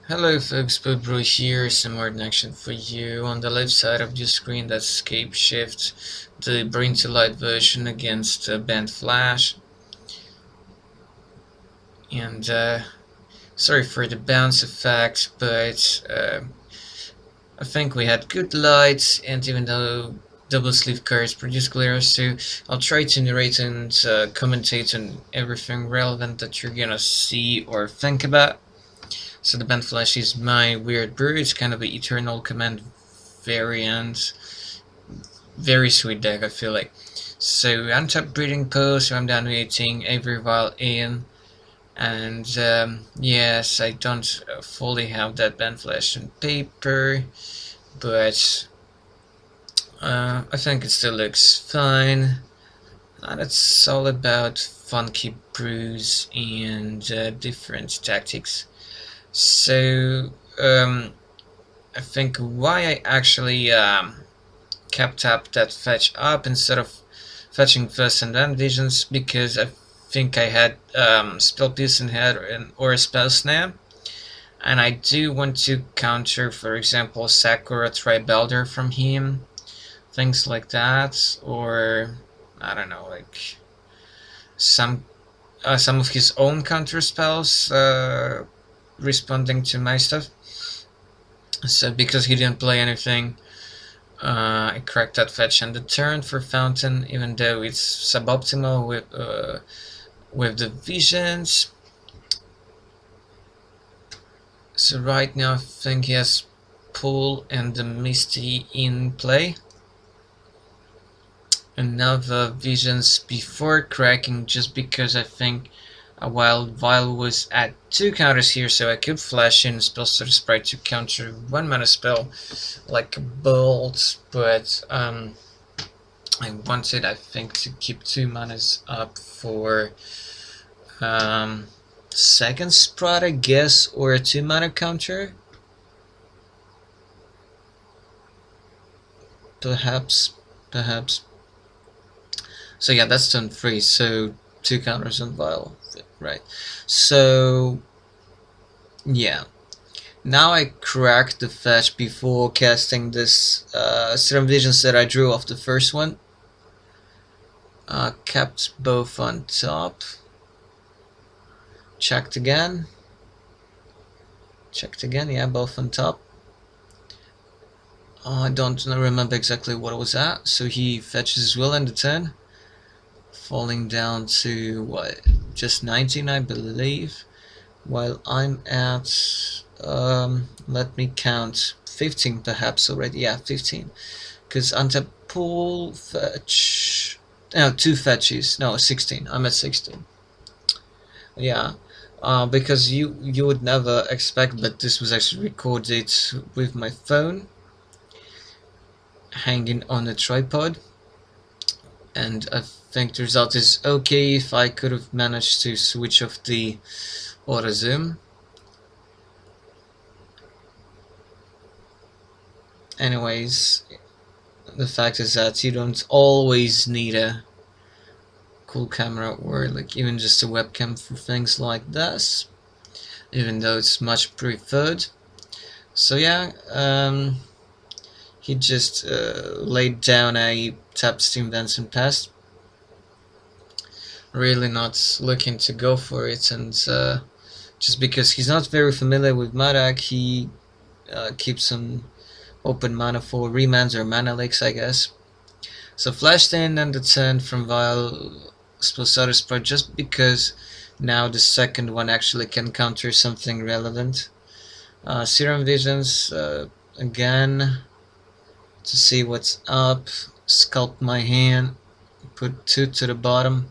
Hello folks, brew here, some more in action for you. On the left side of your screen, that's Scapeshift, the bring to light version against Bant Flash. And sorry for the bounce effect, but I think we had good lights, and even though double sleeve cards produce glare, so I'll try to narrate and commentate on everything relevant that you're gonna see or think about. So the Bant Flash is my weird brew. It's kind of an Eternal Command variant. Very sweet deck, I feel like. So untap breeding post, I'm dominating every while in. And yes, I don't fully have that Bant Flash on paper, but I think it still looks fine. And it's all about funky brews and different tactics. So I think why I actually kept up that fetch up instead of fetching first and then visions, because I think I had spell piece in head or a spell snap, and I do want to counter, for example, Sakura Tribelder from him, things like that, or I don't know, like some of his own counter spells responding to my stuff. So because he didn't play anything, I cracked that fetch and the turn for Fountain, even though it's suboptimal with the visions. So right now I think he has Pull and the Misty in play. And now the visions before cracking, just because I think while Vile was at 2 counters here, so I could flash in Spellstutter Sprite to counter 1 mana spell like a bolt, but I wanted, I think, to keep 2 manas up for second Sprite, I guess, or a 2 mana counter. Perhaps. So yeah, that's turn 3, so 2 counters on Vile, right? So yeah, now I cracked the fetch before casting this Serum Visions that I drew off the first one. Kept both on top. Checked again, yeah, both on top. I don't remember exactly what it was at, so he fetches as well in the turn, falling down to what, just 19 I believe, while I'm at let me count, 15 perhaps already. Yeah, 15, because untap pull fetch, no, 2 fetches, no, 16, I'm at 16. Yeah, because you would never expect that this was actually recorded with my phone hanging on a tripod, and I think the result is okay. If I could have managed to switch off the auto zoom. Anyways, the fact is that you don't always need a cool camera or like even just a webcam for things like this, even though it's much preferred. So yeah, he just laid down a tap Steam Vents and passed. Really not looking to go for it, and just because he's not very familiar with Madak, he keeps some open mana for remands or mana lakes, I guess. So flashed in and the turn from Vile Spellstutter Sprite, just because now the second one actually can counter something relevant. Serum Visions again to see what's up. Sculpt my hand, put 2 to the bottom.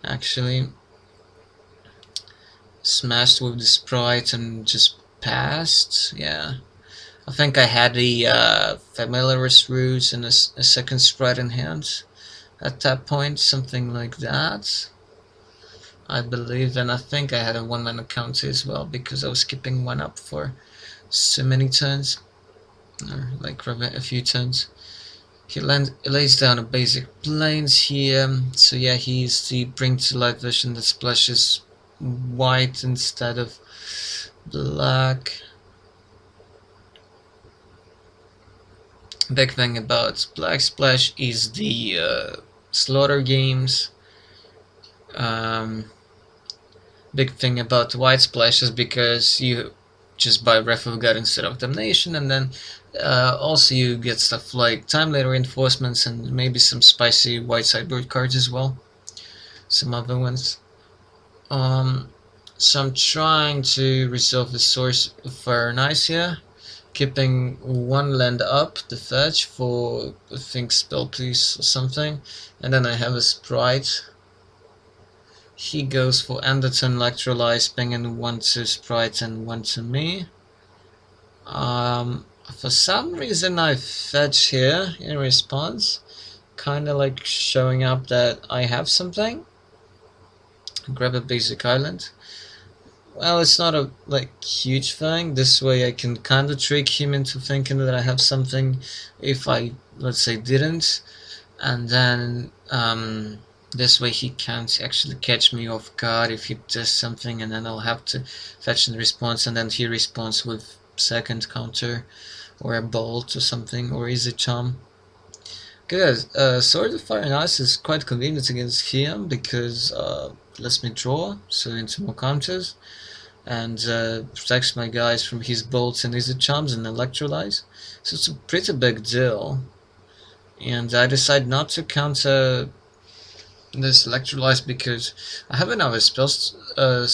Actually smashed with the Sprite and just passed. Yeah, I think I had the Familiarist Roots and a second Sprite in hand at that point, something like that, I believe. And I think I had a 1 mana counter as well, because I was skipping 1 up for so many turns, or like a few turns. He lays down a basic plains here, so yeah, he's the bring to life version that splashes white instead of black. Big thing about Black Splash is the slaughter games. Um, Big thing about White Splash is because you just buy Wrath of God instead of Damnation, and then also you get stuff like Time Later Reinforcements and maybe some spicy White Sideboard cards as well. Some other ones. Um, so I'm trying to resolve the source of Fire and Ice here, keeping one land up the fetch for I think spell piece or something, and then I have a Sprite. He goes for Anderton Electrolyze, pinging one to Sprite and one to me. For some reason I fetch here in response, kinda like showing up that I have something. Grab a basic island. Well, it's not a like huge thing. This way I can kind of trick him into thinking that I have something if I, let's say, didn't. And then this way he can't actually catch me off guard if he does something, and then I'll have to fetch in response, and then he responds with second counter or a bolt or something, or easy charm. Good. Sword of Fire and Ice is quite convenient against him because lets me draw, so into more counters, and protects my guys from his bolts and easy charms and electrolyze. So it's a pretty big deal. And I decide not to counter this electrolyze because I have another spell starter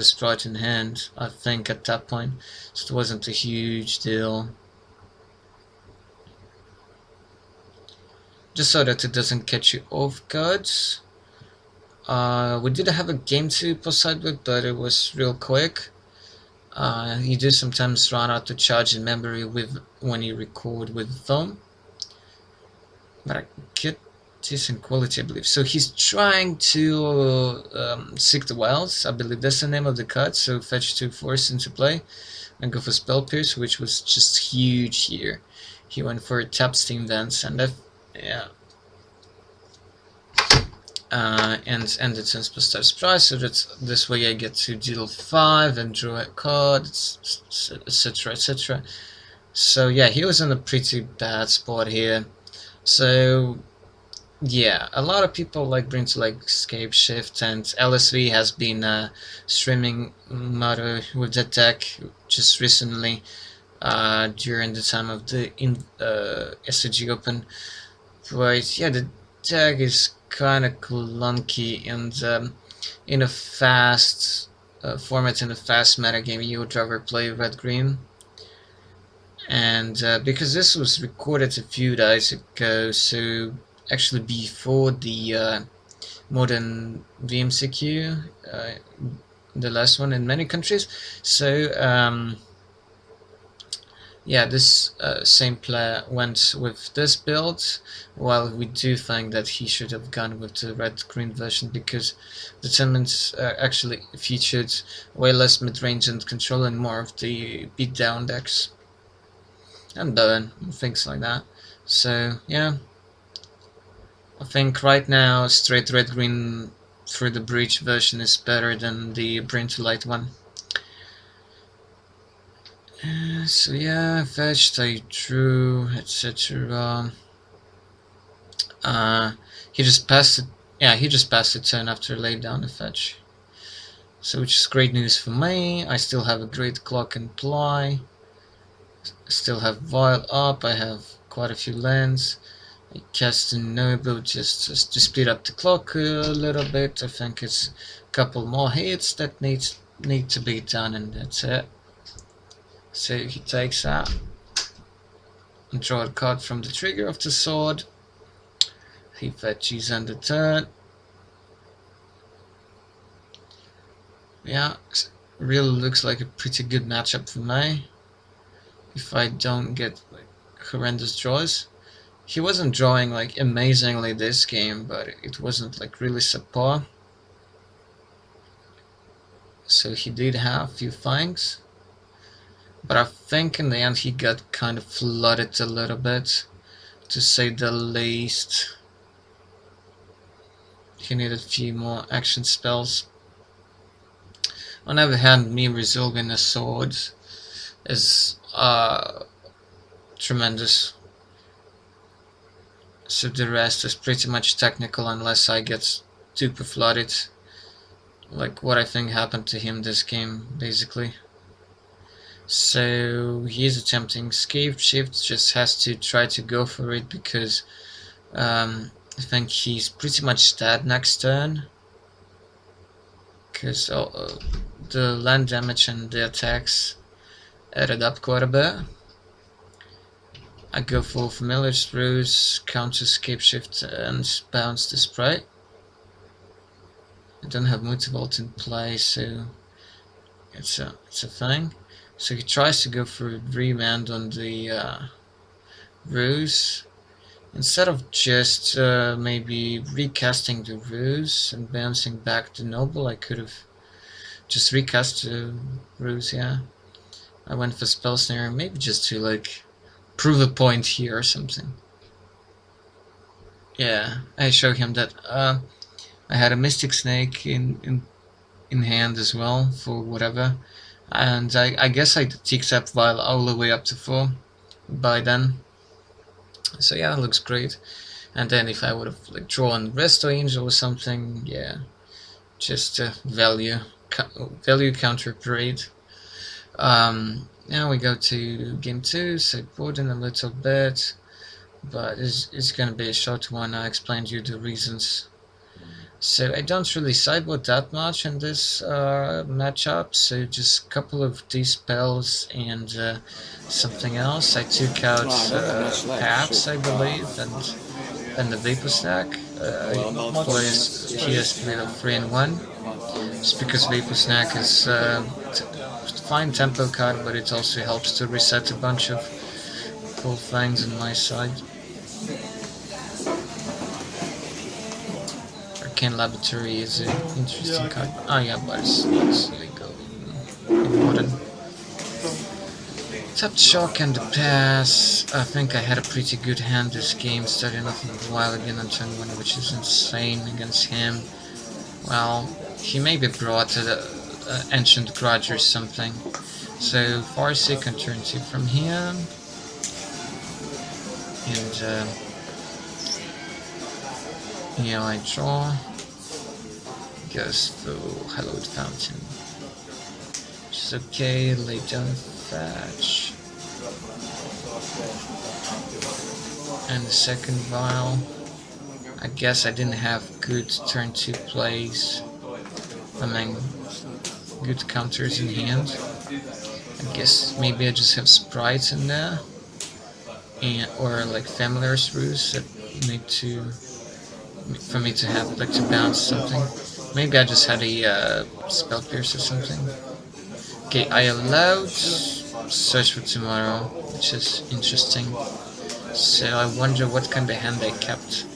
sprite in hand, I think, at that point, so it wasn't a huge deal. Just so that it doesn't catch you off guard. We did have a game to proceed with, but it was real quick. You do sometimes run out to charge in memory with when you record with phone, but I get decent quality, I believe. So he's trying to Seek the Wilds, I believe that's the name of the card. So fetch 2 force into play and go for Spell Pierce, which was just huge here. He went for a tap Steam Vents, and that, yeah. And ended since plus price, so that this way I get to deal 5 and draw a card, etc, etc. So yeah, he was in a pretty bad spot here. So yeah, a lot of people like bring to Light Scapeshift, and LSV has been streaming Motto with that deck just recently during the time of the SCG Open. But yeah, the deck is kind of clunky, and in a fast format, in a fast meta game, you would rather play red-green. And because this was recorded a few days ago, so actually before the modern VMCQ, the last one in many countries, so yeah, this same player went with this build, while we do think that he should have gone with the red-green version because the tournaments actually featured way less mid-range and control and more of the beatdown decks and burn and things like that. So yeah, I think right now straight red-green through the breach version is better than the Brain to Light one. So yeah, fetched, I drew, etc. He just passed it. Yeah, he just passed the turn after laid down the fetch. So which is great news for me. I still have a great clock and ply. Still have Vial up. I have quite a few lands. I cast a Noble just to speed up the clock a little bit. I think it's a couple more hits that need to be done, and that's it. So he takes that and draw a card from the trigger of the sword. He fetches on the turn. Yeah, really looks like a pretty good matchup for me. If I don't get like horrendous draws. He wasn't drawing like amazingly this game, but it wasn't like really subpar. So he did have a few things. But I think in the end he got kind of flooded a little bit, to say the least. He needed a few more action spells. On the other hand, me resolving a sword is tremendous. So the rest is pretty much technical unless I get super flooded. Like what I think happened to him this game, basically. So he's attempting Scapeshift, just has to try to go for it because I think he's pretty much dead next turn. Because the land damage and the attacks added up quite a bit. I go for familiar brews, counter Scapeshift and bounce the sprite. I don't have Multivolt in play, so it's a thing. So he tries to go for a remand on the ruse. Instead of just maybe recasting the ruse and bouncing back the noble, I could have just recast the ruse, yeah. I went for spell snare, maybe just to like prove a point here or something. Yeah, I show him that I had a Mystic Snake in hand as well for whatever, and I guess I ticked up while all the way up to 4 by then. So yeah, it looks great. And then if I would have like drawn Resto Angel or something, yeah, just value counter parade. Now we go to game 2, sideboard in a little bit, but it's gonna be a short one. I explained you the reasons. So I don't really sideboard that much in this matchup, so just a couple of these spells and something else. I took out Paths, I believe, and the Vapor Stack. I played a 3 and 1, just because Vapor Snack is fine tempo card, but it also helps to reset a bunch of cool things on my side. Arcane Laboratory is an interesting card. Oh yeah, but it's legal in modern. Tapped Shock and the Pass. I think I had a pretty good hand this game, starting off in a while again on turn 1, which is insane against him. Well, he maybe brought an Ancient Grudge or something. So Farsick on turn 2 from here. And here I draw. Goes through Hallowed Fountain. Which is okay, lay down Fetch. And the second vial. I guess I didn't have good turn 2 plays. I mean, good counters in hand. I guess maybe I just have sprites in there. Or like familiar rules that need to, for me to have, like to bounce something. Maybe I just had a spell pierce or something. Okay, I allowed Search for Tomorrow, which is interesting. So I wonder what kind of hand I kept.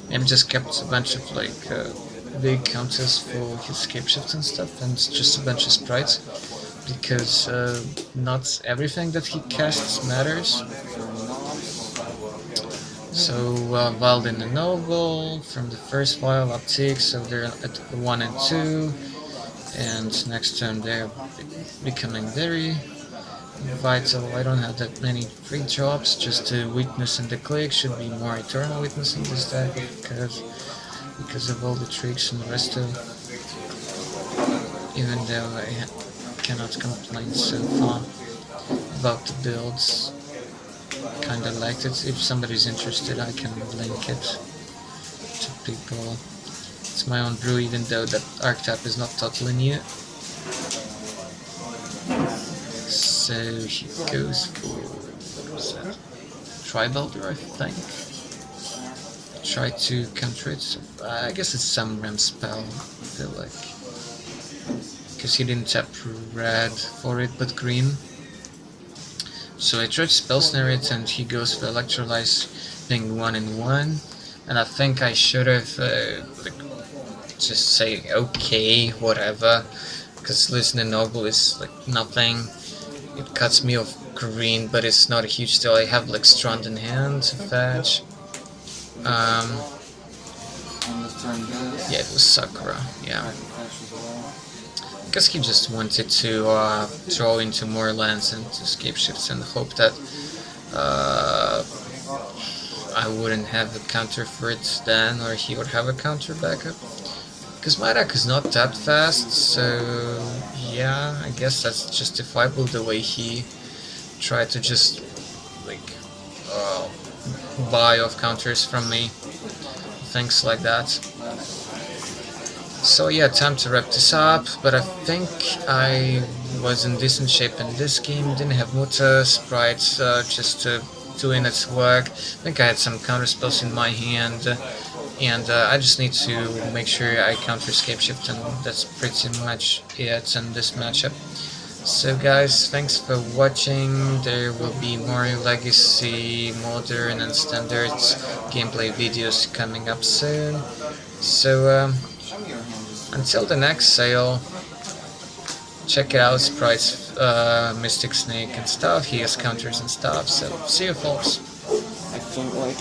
Maybe just kept a bunch of like big counters for his Scapeshift and stuff, and just a bunch of sprites, because not everything that he casts matters. So Wild in the Noble from the first vial uptick, so they're at 1 and 2, and next turn they're becoming very vital. I don't have that many free drops, just Witness and the Click. Should be more Eternal Witness in this deck because of all the tricks and the rest of, even though I cannot complain so far about the builds. Kinda liked it. If somebody's interested, I can link it to people. It's my own brew, even though that archetype is not totally new. So he goes for, what was that? Tribalder, I think. Try to counter it. So, I guess it's some Ram spell, I feel like. Because he didn't tap red for it, but green. So I tried to spell snare it, and he goes for Electrolyze, being 1 and 1. And I think I should have like, just say okay, whatever, because Listen and Noble is like nothing. It cuts me off green, but it's not a huge deal. I have like Strand in hand to fetch. Yeah, it was Sakura. Yeah. guess he just wanted to draw into more lands and to escape shifts and hope that uh, I wouldn't have a counter for it then, or he would have a counter backup. Because my deck is not that fast, so yeah, I guess that's justifiable the way he tried to just like uh, buy off counters from me, things like that. So yeah, time to wrap this up, but I think I was in decent shape in this game, didn't have Muta, Sprite, just doing its work. I think I had some counter spells in my hand, and I just need to make sure I counter Scapeshift, and that's pretty much it in this matchup. So guys, thanks for watching. There will be more Legacy, Modern and Standard gameplay videos coming up soon. So until the next sale, check it out, Sprite's Mystic Snake and stuff. He has counters and stuff, so see you folks. I think like